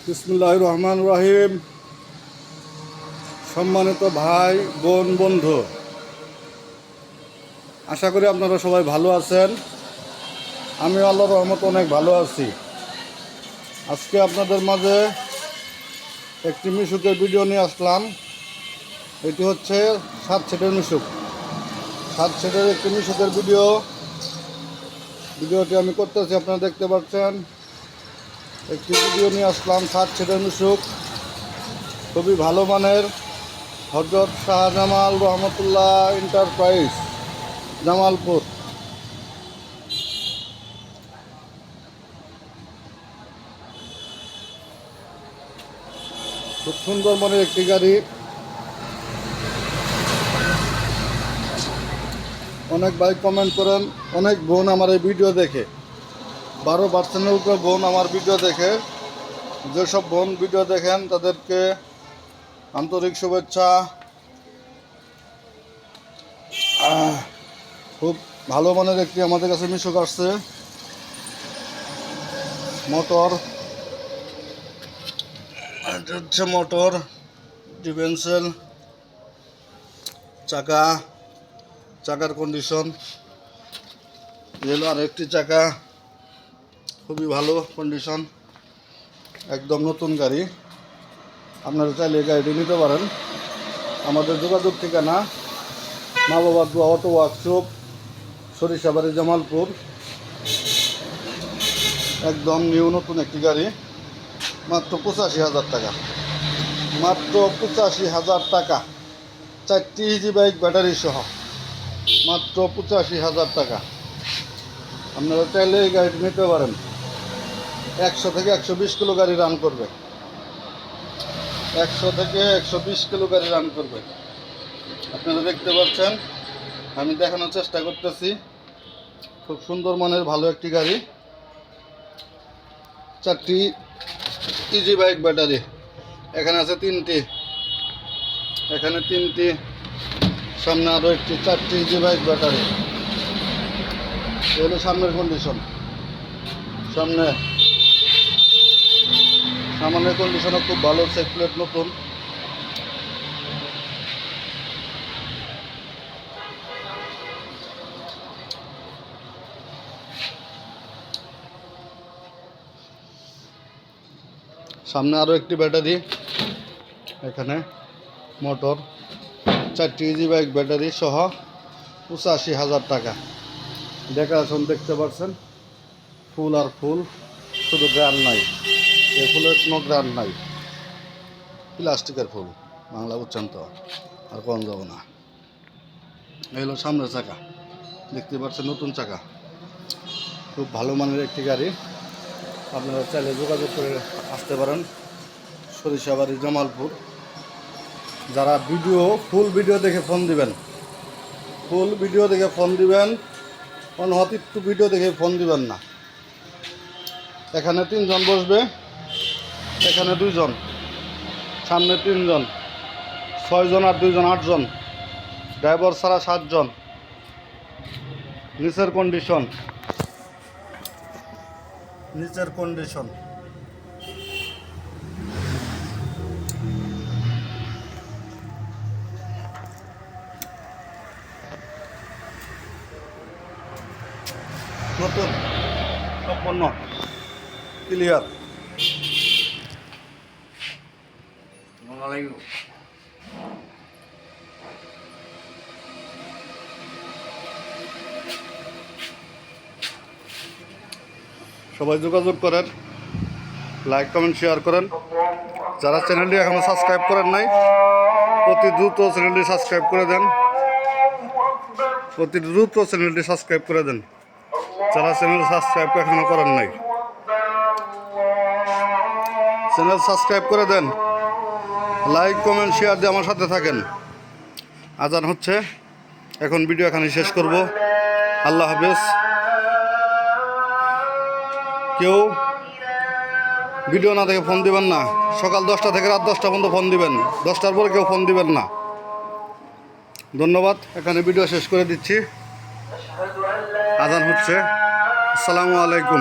বিসমিল্লাহির রহমানির রহিম। সম্মানিত ভাই বোন বন্ধু, আশা করি আপনারা সবাই ভালো আছেন। আমি আল্লাহর রহমতে অনেক ভালো আছি। আজকে আপনাদের মাঝে একটি মিশুকের ভিডিও নিয়ে আসলাম। এটি হচ্ছে 7 সেটের মিশুক। 7 সেটের একটি মিশুকের ভিডিওটি আমি করতেছি, আপনারা দেখতে পাচ্ছেন। একটি ভিডিও নিয়ে আসলাম 7 সেটের মিশুক, খুবই ভালো মানের। হযরত শাহজামাল রহমতুল্লাহ এন্টারপ্রাইজ, জামালপুর। খুব সুন্দর মানের একটি গাড়ি। অনেক ভাই কমেন্ট করেন, অনেক বোন আমার এই ভিডিও দেখে, 12% উপরে বোন আমার ভিডিও দেখে। যেসব বোন ভিডিও দেখেন তাদেরকে আন্তরিক শুভেচ্ছা। খুব ভালো মানের একটি আমাদের কাছে মিশুক আসছে। মোটর, এটা হচ্ছে মোটর, ডিফেন্সেল, চাকার কন্ডিশন এলো। আর একটি চাকা খুবই ভালো কন্ডিশন, একদম নতুন গাড়ি। আপনারা চাইলে গাড়িটি নিতে পারেন। আমাদের যোগাযোগ ঠিকানা মা বাবা দোয়া অটো ওয়ার্কশপ, সরিষাবাড়ি, জামালপুর। একদম নিউ নতুন একটি গাড়ি, মাত্র 85,000 টাকা। মাত্র 85,000 টাকা, 4টি ইজি বাইক ব্যাটারি সহ মাত্র 85,000 টাকা। আপনারা চাইলে এই গাড়িটি নিতে পারেন। 100 থেকে 120 কিলো গাড়ি রান করবে। 100 থেকে 120 কিলো গাড়ি রান করবে। আপনারা দেখতে পাচ্ছেন, আমি দেখানোর চেষ্টা করতেছি। খুব সুন্দর মানের ভালো একটি গাড়ি, 4টি ইজি বাইক ব্যাটারি। এখানে আছে 3টি, এখানে 3টি, সামনে আরও একটি, 4টি ইজি বাইক ব্যাটারি। এগুলো সামনের কন্ডিশন, সামনের কন্ডিশনও খুব ভালো। চেক প্লেট নতুন। সামনে আরও একটি ব্যাটারি, এখানে মোটর, 4টি ইজি বাইক ব্যাটারি সহ 85,000 টাকা। ডেকোরেশন দেখতে পাচ্ছেন, ফুল আর ফুল, শুধু গ্রান নাই। এই ফুলের কোনো গ্রান নাই, প্লাস্টিকের ফুল। বাংলা বুঝছেন তো, আর কম যাব না। এই হলো সামনের চাকা, দেখতে পাচ্ছেন নতুন চাকা। খুব ভালো মানের একটি গাড়ি। আপনারা চাইলে যোগাযোগ করে আসতে পারেন, সরিষাবাড়ি, জামালপুর। যারা ফুল ভিডিও দেখে ফোন দিবেন, ফুল ভিডিও দেখে ফোন দিবেন, অনহতিত্ব ভিডিও দেখে ফোন দিবেন না। এখানে 3 জন বসবে, এখানে 2 জন, সামনে 3 জন, 6 জন আর 2 জন 8 জন, ড্রাইভার ছাড়া 7 জন। নিচের কন্ডিশন নতুন, সম্পূর্ণ ক্লিয়ার। সবাই যোগাযোগ করেন, লাইক কমেন্ট শেয়ার করেন। যারা চ্যানেলটি এখনো সাবস্ক্রাইব করেন নাই, অতি দ্রুত চ্যানেলটি সাবস্ক্রাইব করে দেন। যারা চ্যানেল সাবস্ক্রাইব এখনো করেন নাই, চ্যানেল সাবস্ক্রাইব করে দেন। লাইক কমেন্ট শেয়ার দিয়ে আমার সাথে থাকেন। আজান হচ্ছে, এখন ভিডিও এখানে শেষ করব। আল্লাহ হাফেজ। কেউ ভিডিও না দেখে ফোন দিবেন না। সকাল 10টা থেকে রাত 10টা পর্যন্ত ফোন দিবেন, 10টার পরে কেউ ফোন দিবেন না। ধন্যবাদ। এখানে ভিডিও শেষ করে দিচ্ছি। আজান হচ্ছে। আসসালামু আলাইকুম।